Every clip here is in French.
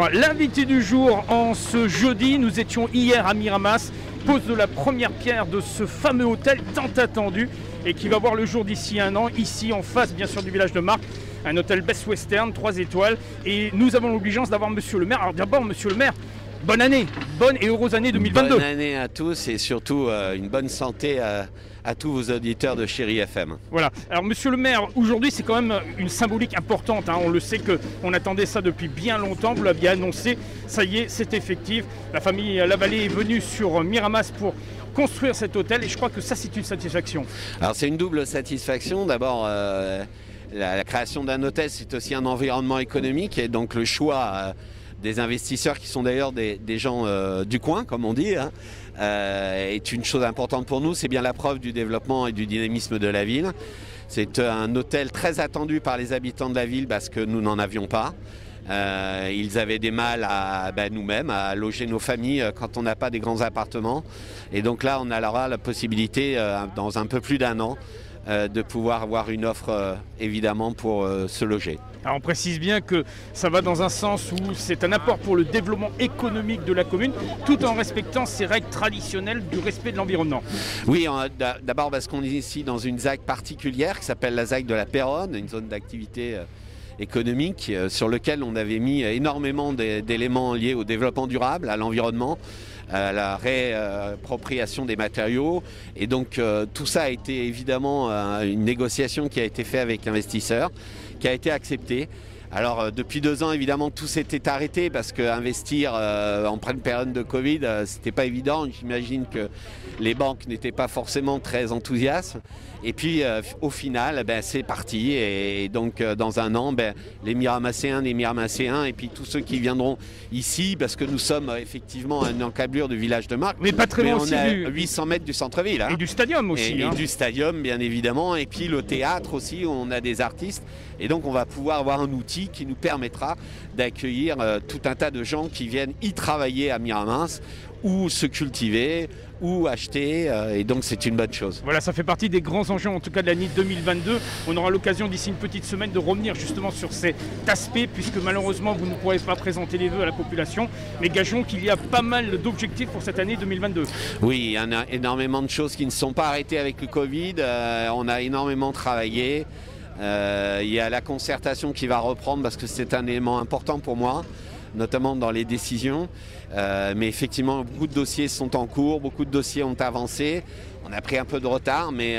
L'invité du jour en ce jeudi, nous étions hier à Miramas, pose de la première pierre de ce fameux hôtel tant attendu et qui va voir le jour d'ici un an, ici en face bien sûr du village de Marques, un hôtel Best Western, 3 étoiles, et nous avons l'obligeance d'avoir monsieur le maire. Alors d'abord monsieur le maire, bonne année, bonne et heureuse année 2022. Bonne année à tous et surtout une bonne santé à tous vos auditeurs de Chérie FM. Voilà, alors monsieur le maire, aujourd'hui c'est quand même une symbolique importante, hein. On le sait qu'on attendait ça depuis bien longtemps, vous l'aviez annoncé, ça y est, c'est effectif. La famille Lavallée est venue sur Miramas pour construire cet hôtel et je crois que ça c'est une satisfaction. Alors c'est une double satisfaction, d'abord la création d'un hôtel c'est aussi un environnement économique et donc le choix des investisseurs qui sont d'ailleurs des gens du coin, comme on dit, hein, est une chose importante pour nous. C'est bien la preuve du développement et du dynamisme de la ville. C'est un hôtel très attendu par les habitants de la ville parce que nous n'en avions pas. Ils avaient des mal à nous-mêmes, à loger nos familles quand on n'a pas des grands appartements. Et donc là, on aura la possibilité, dans un peu plus d'un an, de pouvoir avoir une offre évidemment pour se loger. Alors on précise bien que ça va dans un sens où c'est un apport pour le développement économique de la commune, tout en respectant ces règles traditionnelles du respect de l'environnement. Oui, d'abord parce qu'on est ici dans une ZAC particulière qui s'appelle la ZAC de la Péronne, une zone d'activité économique sur lequel on avait mis énormément d'éléments liés au développement durable, à l'environnement, à la réappropriation des matériaux. Et donc tout ça a été évidemment une négociation qui a été faite avec l'investisseur, qui a été acceptée. Alors depuis 2 ans évidemment tout s'était arrêté parce qu'investir en pleine période de Covid c'était pas évident. J'imagine que les banques n'étaient pas forcément très enthousiastes. Et puis au final c'est parti et donc dans un an les Miramasséens et puis tous ceux qui viendront ici parce que nous sommes effectivement à une encablure du village de Marques. Mais pas très loin aussi. On est à 800 mètres du centre-ville. Hein. Et du stadium aussi. Et du stadium bien évidemment et puis le théâtre aussi où on a des artistes et donc on va pouvoir avoir un outil qui nous permettra d'accueillir tout un tas de gens qui viennent y travailler à Miramas ou se cultiver ou acheter et donc c'est une bonne chose. Voilà, ça fait partie des grands enjeux en tout cas de l'année 2022. On aura l'occasion d'ici une petite semaine de revenir justement sur cet aspect puisque malheureusement vous ne pourrez pas présenter les vœux à la population, mais gageons qu'il y a pas mal d'objectifs pour cette année 2022. Oui, il y en a énormément de choses qui ne sont pas arrêtées avec le Covid, on a énormément travaillé. Il y a la concertation qui va reprendre parce que c'est un élément important pour moi, notamment dans les décisions. Mais effectivement, beaucoup de dossiers sont en cours, beaucoup de dossiers ont avancé. On a pris un peu de retard, mais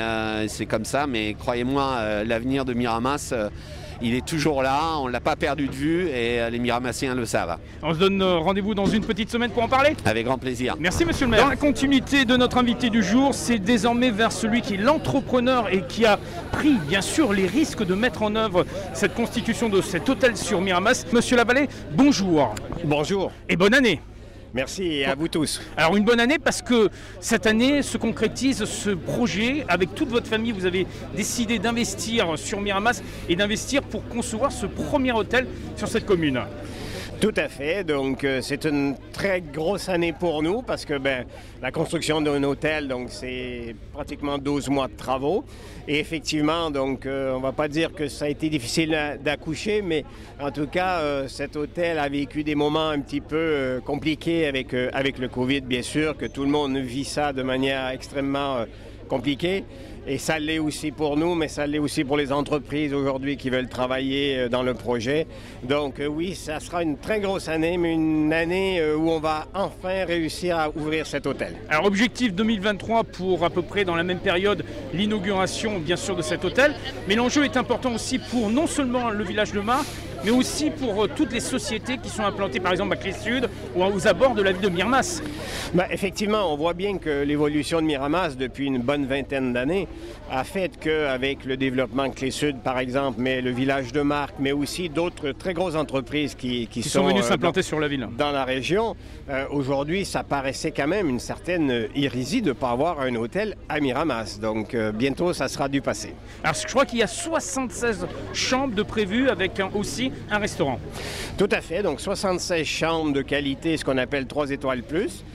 c'est comme ça. Mais croyez-moi, l'avenir de Miramas, il est toujours là, on ne l'a pas perdu de vue et les Miramassiens le savent. On se donne rendez-vous dans une petite semaine pour en parler. Avec grand plaisir. Merci monsieur le maire. Dans la continuité de notre invité du jour, c'est désormais vers celui qui est l'entrepreneur et qui a pris bien sûr les risques de mettre en œuvre cette constitution de cet hôtel sur Miramas. Monsieur Lavallée, bonjour. Bonjour. Et bonne année. Merci et à vous tous. Alors une bonne année parce que cette année se concrétise ce projet. Avec toute votre famille, vous avez décidé d'investir sur Miramas et d'investir pour concevoir ce premier hôtel sur cette commune. Tout à fait. Donc, c'est une très grosse année pour nous parce que la construction d'un hôtel, donc c'est pratiquement 12 mois de travaux. Et effectivement, donc, on ne va pas dire que ça a été difficile d'accoucher, mais en tout cas, cet hôtel a vécu des moments un petit peu compliqués avec le Covid, bien sûr, que tout le monde vit ça de manière extrêmement compliquée. Et ça l'est aussi pour nous, mais ça l'est aussi pour les entreprises aujourd'hui qui veulent travailler dans le projet. Donc oui, ça sera une très grosse année, mais une année où on va enfin réussir à ouvrir cet hôtel. Alors objectif 2023 pour à peu près dans la même période l'inauguration bien sûr de cet hôtel. Mais l'enjeu est important aussi pour non seulement le village de Marques, mais aussi pour toutes les sociétés qui sont implantées par exemple à Clé-Sud ou aux abords de la ville de Miramas. Effectivement, on voit bien que l'évolution de Miramas depuis une bonne vingtaine d'années a fait qu'avec le développement de Clé-Sud par exemple, mais le village de Marques, mais aussi d'autres très grosses entreprises qui sont venus s'implanter sur la ville. Dans la région, aujourd'hui ça paraissait quand même une certaine hérésie de ne pas avoir un hôtel à Miramas. Donc bientôt ça sera du passé. Alors je crois qu'il y a 76 chambres de prévues avec aussi un restaurant. Tout à fait, donc 76 chambres de qualité, ce qu'on appelle 3 étoiles plus.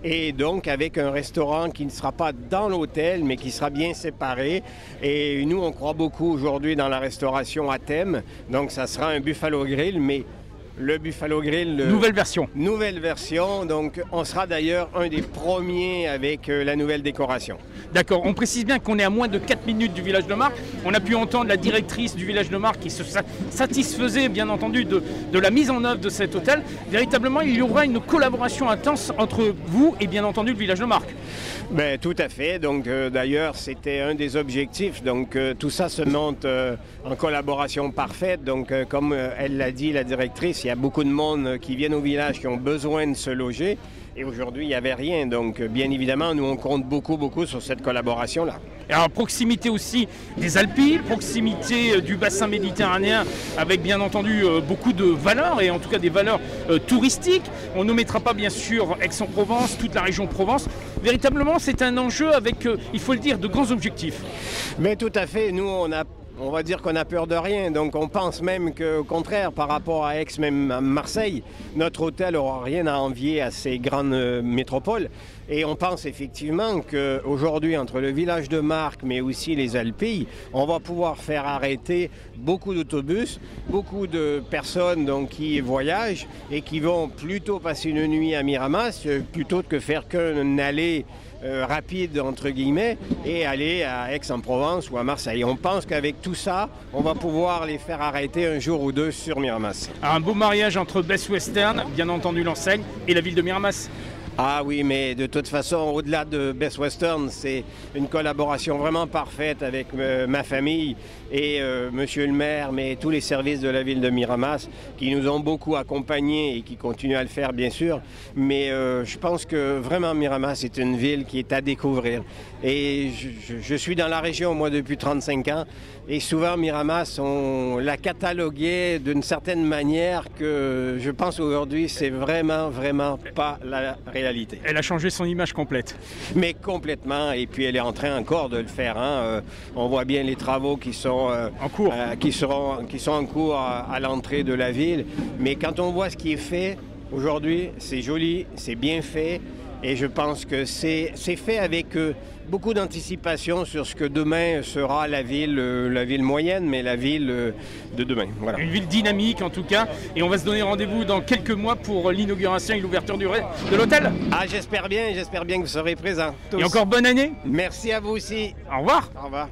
Et donc avec un restaurant qui ne sera pas dans l'hôtel, mais qui sera bien séparé. Et nous, on croit beaucoup aujourd'hui dans la restauration à thème. Donc ça sera un Buffalo Grill, mais le Buffalo Grill. Nouvelle version. Nouvelle version, donc on sera d'ailleurs un des premiers avec la nouvelle décoration. D'accord, on précise bien qu'on est à moins de 4 minutes du village de Marc. On a pu entendre la directrice du village de Marc qui se satisfaisait bien entendu de la mise en œuvre de cet hôtel. Véritablement, il y aura une collaboration intense entre vous et bien entendu le village de Marc. Ben, tout à fait. Donc, d'ailleurs, c'était un des objectifs. Donc, tout ça se monte en collaboration parfaite. Donc, comme elle l'a dit, la directrice, il y a beaucoup de monde qui viennent au village qui ont besoin de se loger. Et aujourd'hui, il n'y avait rien. Donc, bien évidemment, nous, on compte beaucoup sur cette collaboration-là. Alors, proximité aussi des Alpilles, proximité du bassin méditerranéen, avec bien entendu beaucoup de valeurs, et en tout cas des valeurs touristiques. On ne mettra pas bien sûr Aix-en-Provence, toute la région Provence. Véritablement, c'est un enjeu avec, il faut le dire, de grands objectifs. Mais tout à fait. Nous, on va dire qu'on a peur de rien. Donc, on pense même qu'au contraire, par rapport à Aix, même à Marseille, notre hôtel n'aura rien à envier à ces grandes métropoles. Et on pense effectivement qu'aujourd'hui, entre le village de Marc, mais aussi les Alpilles, on va pouvoir faire arrêter beaucoup d'autobus, beaucoup de personnes donc, qui voyagent et qui vont plutôt passer une nuit à Miramas plutôt que faire qu'un aller rapide, entre guillemets, et aller à Aix-en-Provence ou à Marseille. On pense qu'avec tout ça, on va pouvoir les faire arrêter un jour ou deux sur Miramas. Un beau mariage entre Best Western, bien entendu l'enseigne, et la ville de Miramas. Ah oui, mais de toute façon, au-delà de Best Western, c'est une collaboration vraiment parfaite avec ma famille et monsieur le maire, mais tous les services de la ville de Miramas qui nous ont beaucoup accompagnés et qui continuent à le faire, bien sûr. Mais je pense que vraiment Miramas est une ville qui est à découvrir. Et je suis dans la région, moi, depuis 35 ans. Et souvent, Miramas, on l'a catalogué d'une certaine manière que je pense aujourd'hui, c'est vraiment pas la réalité. Elle a changé son image complète. Mais complètement, et puis elle est en train encore de le faire. Hein. On voit bien les travaux qui sont en cours, qui sont en cours à l'entrée de la ville. Mais quand on voit ce qui est fait aujourd'hui, c'est joli, c'est bien fait. Et je pense que c'est fait avec beaucoup d'anticipation sur ce que demain sera la ville moyenne, mais la ville de demain. Voilà. Une ville dynamique en tout cas. Et on va se donner rendez-vous dans quelques mois pour l'inauguration et l'ouverture de l'hôtel. Ah, j'espère bien que vous serez présents tous. Et encore bonne année. Merci à vous aussi. Au revoir. Au revoir.